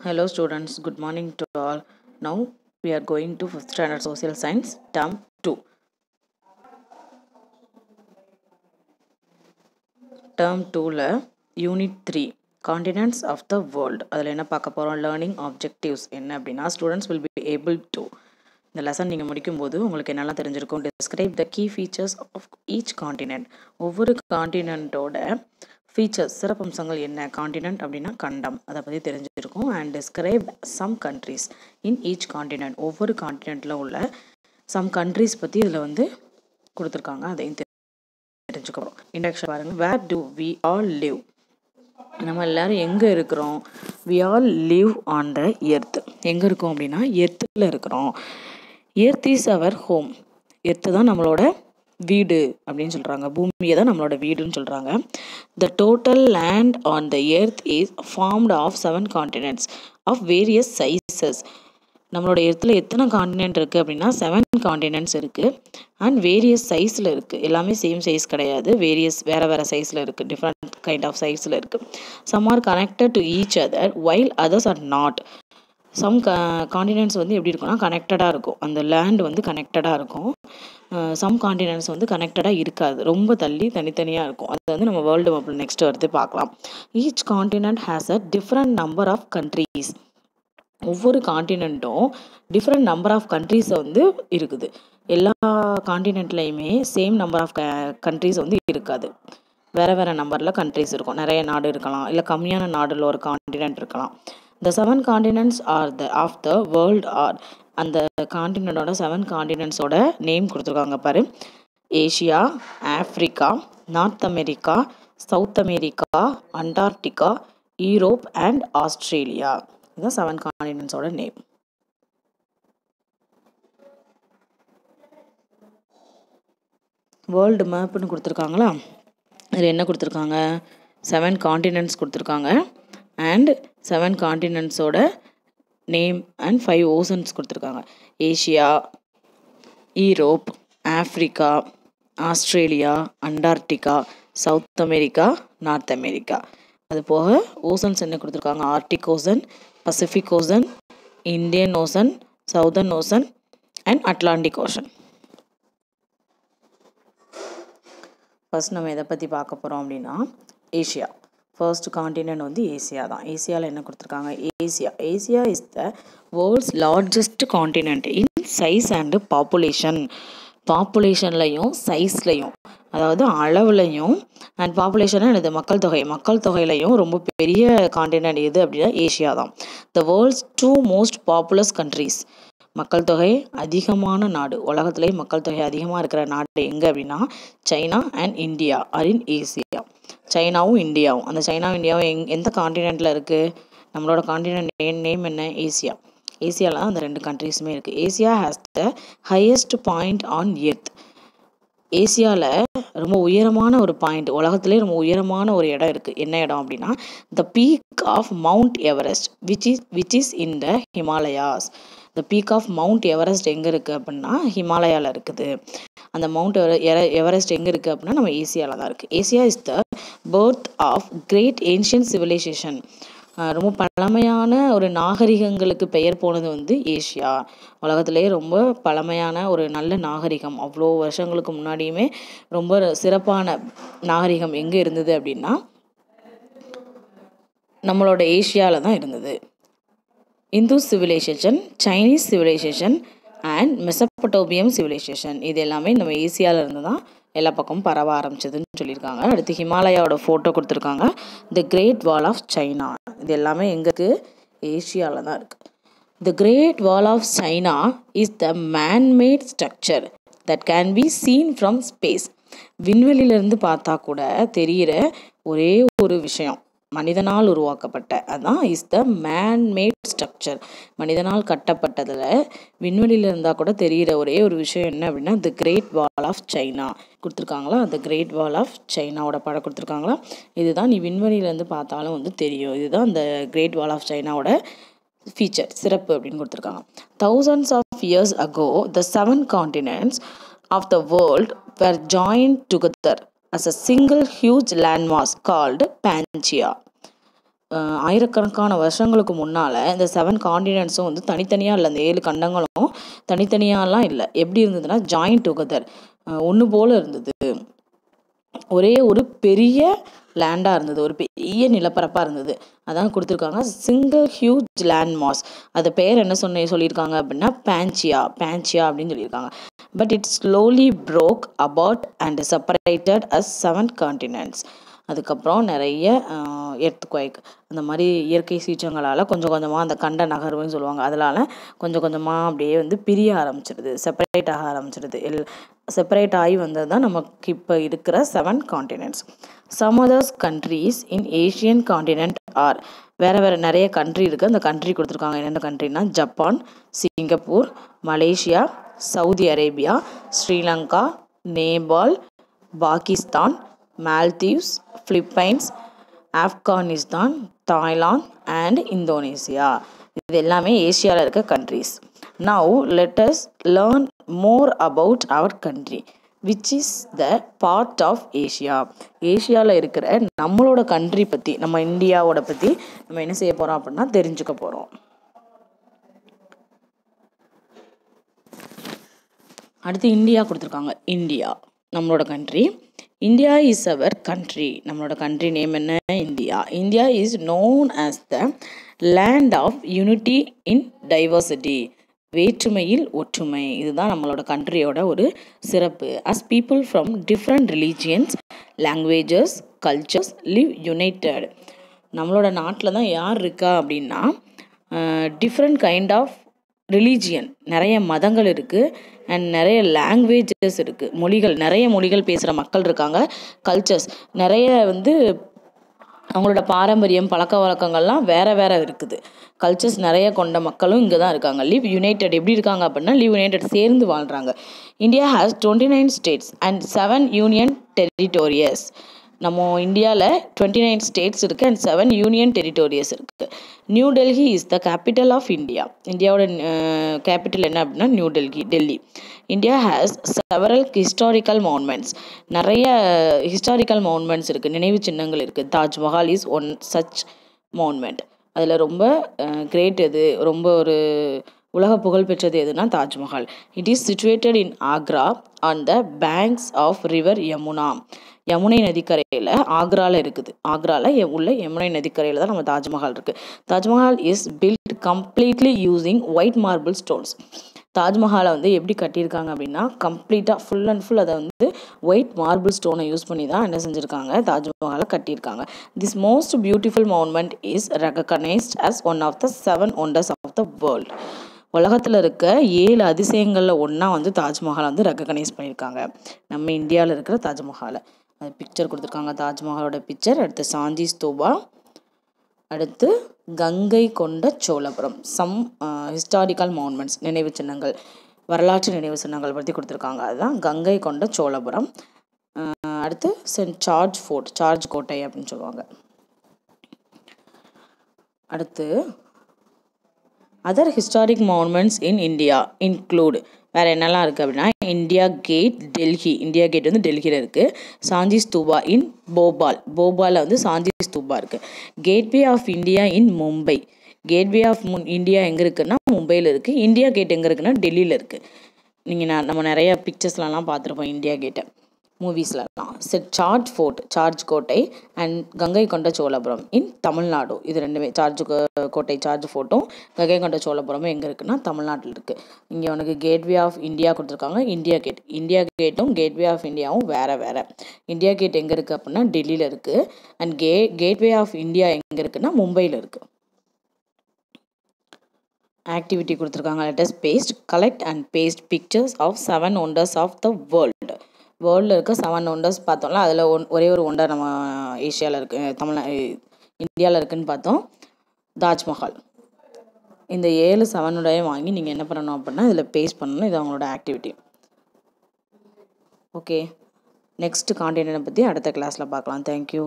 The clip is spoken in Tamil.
Hello students, good morning to all. Now we are going to 5th standard social science term 2. Term 2ல unit 3 continents of the world. அதில் என்ன பார்க்க போகிறோம், learning objectives என்ன அப்படின்னா students will be able to இந்த லெசன் நீங்கள் முடிக்கும்போது உங்களுக்கு என்னெல்லாம் தெரிஞ்சிருக்கும். Describe the key features of each continent. ஒவ்வொரு காண்டினென்ட்டோட ஃபீச்சர்ஸ் சிறப்பம்சங்கள் என்ன, காண்டினென்ட் அப்படின்னா கண்டம், அதை பற்றி தெரிஞ்சிருக்கும். And describe some countries in each continent. ஒவ்வொரு காண்டினென்ட்டில் உள்ள சம் கண்ட்ரீஸ் பற்றி இதில் கொடுத்துருக்காங்க, அதையும் தெரிஞ்சுக்கிறோம். இன்ட்ரடக்ஷன் பாருங்கள். Where do we all live, நம்ம எல்லோரும் எங்கே இருக்கிறோம்? We all live on the earth. எங்கே இருக்கோம் அப்படின்னா எர்த்தில் இருக்கிறோம். Earth is our home. Earth தான் நம்மளோட வீடு அப்படின்னு சொல்கிறாங்க, பூமியை தான் நம்மளோட வீடுன்னு சொல்கிறாங்க. The total land on the earth is formed of 7 continents of various sizes. நம்மளோட எர்த்தில் எத்தனை காண்டினென்ட் இருக்குது அப்படின்னா 7 காண்டினென்ட்ஸ் இருக்குது. அண்ட் வேரியஸ் சைஸில் இருக்குது. எல்லாமே சேம் சைஸ் கிடையாது, வேறு வேறு சைஸில் இருக்குது, டிஃப்ரெண்ட் கைண்ட் ஆஃப் சைஸில் இருக்குது. Some are connected to each other while others are not. Some continents எப்படி இருக்கும்னா கனெக்டடாக இருக்கும், அந்த லேண்ட் கனெக்டடாக இருக்கும். சம் காண்டினென்ட்ஸ் கனெக்டடாக இருக்காது, ரொம்ப தனித்தனியாக இருக்கும். அது நம்ம வேர்ல்டு மேப்பில் நெக்ஸ்ட் வருது பார்க்கலாம். Each continent has a different number of countries. ஒவ்வொரு காண்டினென்ட்டும் டிஃப்ரெண்ட் நம்பர் ஆஃப் கண்ட்ரீஸை இருக்குது. எல்லா காண்டினென்ட்லேயுமே சேம் நம்பர் ஆஃப் கண்ட்ரீஸ் இருக்காது, வேறு நம்பரில் கண்ட்ரீஸ் இருக்கும். நிறைய நாடு இருக்கலாம், இல்லை கம்மியான நாடில் ஒரு காண்டினென்ட் இருக்கலாம். The 7 continents are of the world are. அந்த காண்டினென்ட்டோட 7 காண்டினென்ட்ஸோட நேம் கொடுத்துருக்காங்க பாரு. Asia, Africa, north America, south America, Antarctica, Europe and Australia. இதுதான் 7 காண்டினென்ட்ஸோட நேம். வேர்ல்டு மேப்னு கொடுத்துருக்காங்களா, அதில் என்ன கொடுத்துருக்காங்க, 7 காண்டினென்ட்ஸ் கொடுத்துருக்காங்க. அண்ட் 7 காண்டினென்ட்ஸோட நேம் அண்ட் 5 ஓசன்ஸ் கொடுத்துருக்காங்க. Asia, Europe, Africa, Australia, Antarctica, south America, north America. அது போக ஓசன்ஸ் என்ன கொடுத்துருக்காங்க, Arctic ocean, Pacific ocean, Indian ocean, Southern ocean and Atlantic ocean. First நம்ம எதை பற்றி பார்க்க போகிறோம் அப்படின்னா ஏஷியா. ஃபர்ஸ்ட் காண்டினென்ட் ஏசியா தான். ஏசியாவில் என்ன கொடுத்துருக்காங்க, Asia is the world's largest continent in size and பாப்புலேஷன்லையும் சைஸ்லையும், அதாவது அளவுலையும் அண்ட் பாப்புலேஷன் இது மக்கள் தொகையிலையும் ரொம்ப பெரிய காண்டினென்ட் எது அப்படின்னா ஏஷியா தான். The world's 2 most populous countries. மக்கள் தொகை அதிகமான நாடு, உலகத்துலேயே மக்கள் தொகை அதிகமாக இருக்கிற நாடு எங்கே அப்படின்னா China and India are in Asia. சைனாவும் இந்தியாவும், அந்த சைனாவும் இந்தியாவும் எந்த காண்டினென்ட்டில் இருக்குது, நம்மளோட காண்டினென்ட் நேம் என்ன, ஏசியா. ஏசியாவில் தான் அந்த 2 கண்ட்ரீஸுமே இருக்குது. Asia has the highest point on earth. ஏசியாவில் ரொம்ப உயரமான ஒரு பாயிண்ட், உலகத்துலேயே ரொம்ப உயரமான ஒரு இடம் இருக்குது. என்ன இடம் அப்படின்னா the peak of Mount Everest which is in the Himalayas. The peak of Mount Everest எங்கே இருக்குது அப்படின்னா ஹிமாலயாவில் இருக்குது. அந்த மவுண்ட் எவரெஸ்ட் எங்கே இருக்குது அப்படின்னா நம்ம ஏசியாவில் தான் இருக்குது. Asia is the birth of great ancient civilization. ரொம்ப பழமையான ஒரு நாகரிகங்களுக்கு பெயர் போனது ஏசியா. உலகத்திலேயே ரொம்ப பழமையான ஒரு நல்ல நாகரிகம், அவ்வளோ வருஷங்களுக்கு முன்னாடியுமே ரொம்ப சிறப்பான நாகரிகம் எங்கே இருந்தது அப்படின்னா நம்மளோட ஏசியாவில் தான் இருந்தது. Indus civilisation, Chinese civilisation and Mesopotamian civilisation, இது எல்லாமே நம்ம ஏசியாவில் இருந்து தான் எல்லா பக்கமும் பரவ ஆரம்பிச்சதுன்னு சொல்லியிருக்காங்க. அடுத்து ஹிமாலயாவோட ஃபோட்டோ கொடுத்துருக்காங்க. The great wall of China, இது எல்லாமே எங்கே இருக்குது, ஏசியாவில் தான் இருக்குது. The great wall of China is the manmade structure that can be seen from space. விண்வெளியிலேருந்து பார்த்தா கூட தெரிகிற ஒரே ஒரு விஷயம் மனிதனால் உருவாக்கப்பட்ட, அதுதான் இஸ் த மேன்மேட் ஸ்ட்ரக்சர். மனிதனால் கட்டப்பட்டதில் விண்வெளியில் இருந்தால் கூட தெரிகிற ஒரே ஒரு விஷயம் என்ன அப்படின்னா the great wall of China கொடுத்துருக்காங்களா. அந்த கிரேட் வால் ஆஃப் சைனாவோட படம் கொடுத்துருக்காங்களா, இதுதான் நீ விண்வெளியிலேருந்து பார்த்தாலும் தெரியும். இதுதான் அந்த கிரேட் வால் ஆஃப் சைனாவோட ஃபீச்சர், சிறப்பு அப்படின்னு கொடுத்துருக்காங்க. Thousands of years ago, the 7 continents of the world were joined together as a single huge landmass called Pangaea. ஆயிரக்கணக்கான வருஷங்களுக்கு முன்னால் இந்த 7 காண்டினென்ட்ஸும் வந்து தனித்தனியாக இல்லை, அந்த 7 கண்டங்களும் தனித்தனியாலாம் இல்லை. எப்படி இருந்ததுன்னா ஜாயின்ட் டுகெதர், ஒன்று போல் இருந்தது. ஒரே ஒரு பெரிய லேண்டாக இருந்தது, ஒரு பெரிய நிலப்பரப்பாக இருந்தது. அதான் கொடுத்துருக்காங்க சிங்கிள் ஹியூஜ் லேண்ட் மாஸ். அது பேர் என்ன சொல்லியிருக்காங்க அப்படின்னா பேன்சியா அப்படின்னு சொல்லியிருக்காங்க. But it slowly broke apart and separated as 7 continents. அதுக்கப்புறம் நிறைய எர்த்குவைக், அந்த மாதிரி இயற்கை சீற்றங்களால் கொஞ்சம் கொஞ்சமாக அந்த கண்ட நகர்வுன்னு சொல்லுவாங்க, அதனால கொஞ்சம் கொஞ்சமாக அப்படியே வந்து பிரிய ஆரம்பிச்சிடுது, செப்பரேட் ஆக ஆரம்பிச்சிடுது. செப்பரேட் ஆகி வந்தது தான் நமக்கு இப்போ இருக்கிற 7 continents. Some others countries in Asian continent are, வேறு நிறைய கண்ட்ரி இருக்குது. அந்த கண்ட்ரி கொடுத்துருக்காங்க. என்னென்ன கண்ட்ரினா Japan, Singapore, Malaysia, Saudi Arabia, Sri Lanka, Nepal, Pakistan, Maldives, Philippines, Afghanistan, Thailand and Indonesia. இது எல்லாமே ஏஷியாவில் இருக்க countries. Now let us learn more about our country which is the part of Asia. ஏஷியாவில் இருக்கிற நம்மளோட கண்ட்ரி பற்றி, நம்ம இந்தியாவோட பற்றி நம்ம என்ன செய்ய போகிறோம் அப்படின்னா தெரிஞ்சுக்க போகிறோம். அடுத்து இந்தியா கொடுத்துருக்காங்க. இந்தியா நம்மளோட country. India is our country. நம்மளோட கண்ட்ரி நேம் என்ன? India. India is known as the land of unity in diversity. வேற்றுமையில் ஒற்றுமை. இதுதான் நம்மளோட கண்ட்ரியோட ஒரு சிறப்பு. As people from different religions, languages, cultures live united. நம்மளோட நாட்டில் தான் யார் இருக்கா அப்படின்னா டிஃப்ரெண்ட் கைண்ட் ஆஃப் ரிலீஜியன், நிறைய மதங்கள் இருக்குது, அண்ட் நிறைய லாங்குவேஜஸ் இருக்குது, மொழிகள், நிறைய மொழிகள் பேசுகிற மக்கள் இருக்காங்க. கல்ச்சர்ஸ், நிறைய வந்து அவங்களோட பாரம்பரியம் பழக்க வழக்கங்கள்லாம் வேறு இருக்குது. கல்ச்சர்ஸ் நிறைய கொண்ட மக்களும் இங்கே தான் இருக்காங்க. லிவ் யுனைடெட் எப்படி இருக்காங்க அப்படின்னா லிவ் யுனைடெட், சேர்ந்து வாழ்கிறாங்க. India has 29 states and 7 union territories. நம்ம இந்தியாவில் 29 ஸ்டேட்ஸ் இருக்குது அண்ட் 7 யூனியன் டெரிட்டோரியஸ் இருக்குது. New Delhi is the capital of India. இந்தியாவோட கேபிட்டல் என்ன அப்படின்னா new Delhi. India has several historical monuments. நிறைய ஹிஸ்டாரிக்கல் மவுண்ட்மெண்ட்ஸ் இருக்குது, நினைவு சின்னங்கள் இருக்குது. Taj Mahal is one such monument. அதில் ரொம்ப கிரேட் எது, ரொம்ப ஒரு உலக புகழ்பெற்றது எதுனா தாஜ்மஹால். It is situated in Agra on the banks of river Yamuna. யமுனை நதிக்கரையில் ஆக்ராவில் இருக்குது. ஆக்ராவில் உள்ள யமுனை நதிக்கரையில் தான் நம்ம தாஜ்மஹால் இருக்குது. Taj Mahal is built completely using white marble stones. தாஜ்மஹாலை வந்து எப்படி கட்டியிருக்காங்க அப்படின்னா கம்ப்ளீட்டாக ஃபுல் அண்ட் ஃபுல் அதை வந்து ஒயிட் மார்பிள் ஸ்டோனை யூஸ் பண்ணி தான் என்ன செஞ்சுருக்காங்க, தாஜ்மஹாலை கட்டியிருக்காங்க. This most beautiful monument is recognised as one of the 7 wonders of the world. உலகத்தில் இருக்க 7 அதிசயங்களில் ஒன்றா வந்து தாஜ்மஹாலை வந்து ரெகக்னைஸ் பண்ணியிருக்காங்க, நம்ம இந்தியாவில் இருக்கிற தாஜ்மஹாலை. அது பிக்சர் கொடுத்துருக்காங்க, தாஜ்மஹாலோட பிக்சர். அடுத்து சாஞ்சி ஸ்தூபா, அடுத்து கங்கை கொண்ட சோழபுரம். சம் ஹிஸ்டாரிக்கல் மவுண்ட்மெண்ட்ஸ், நினைவு சின்னங்கள், வரலாற்று நினைவு சின்னங்கள் பற்றி கொடுத்துருக்காங்க. அதுதான் கங்கை கொண்ட சோழபுரம். அடுத்து சென்ட் ஜார்ஜ் ஃபோர்ட், ஜார்ஜ் கோட்டை அப்படின்னு சொல்லுவாங்க. அடுத்து other historic monuments in India include, வேறு என்னெல்லாம் இருக்குது அப்படின்னா India gate Delhi, India gate வந்து டெல்லியில் இருக்குது. சாஞ்சி ஸ்தூபா இன் போபாலில் வந்து சாஞ்சி ஸ்தூபா இருக்குது. Gateway of India in Mumbai, Gateway of India எங்கே இருக்குன்னா மும்பையில் இருக்குது. இந்தியா கேட் எங்கே இருக்குன்னா டெல்லியில் இருக்குது. நீங்கள் நம்ம நிறைய பிக்சர்ஸ்லாம் பார்த்துருப்போம் இந்தியா கேட்டை மூவிஸ்லாம். செட் ஜார்ஜ் ஃபோர்ட், ஜார்ஜ் கோட்டை அண்ட் கங்கை கொண்ட சோழபுரம் இன் தமிழ்நாடு. இது ரெண்டுமே ஜார்ஜ் கோட்டை, ஜார்ஜ் ஃபோர்ட்டும் கங்கை கொண்ட சோழபுரமும் எங்கே இருக்குன்னா தமிழ்நாட்டில் இருக்குது. இங்கே உனக்கு கேட்வே ஆஃப் இந்தியா கொடுத்துருக்காங்க. இந்தியா கேட்டும் கேட்வே ஆஃப் இந்தியாவும் வேறு. இந்தியா கேட் எங்கே இருக்குது அப்படின்னா டெல்லியில் இருக்குது. அண்ட் கேட்வே ஆஃப் இந்தியா எங்கே இருக்குன்னா மும்பையில் இருக்குது. ஆக்டிவிட்டி கொடுத்துருக்காங்க. Let's paste collect and paste pictures of 7 wonders of the world. வேர்ல்டில் இருக்க 7 ஒண்டர்ஸ் பார்த்தோம்ல, அதில் ஒரே ஒரு ஒண்டர் நம்ம ஏஷியாவில் இருக்குது, இந்தியாவில் இருக்குதுன்னு பார்த்தோம், தாஜ்மஹால். இந்த 7 7 வாங்கி நீங்கள் என்ன பண்ணணும் அப்படின்னா இதில் பேஸ்ட் பண்ணணும். இது அவங்களோட ஆக்டிவிட்டி. ஓகே, நெக்ஸ்ட் கான்டென்ட்டை பற்றி அடுத்த கிளாஸில் பார்க்கலாம். தேங்க்யூ.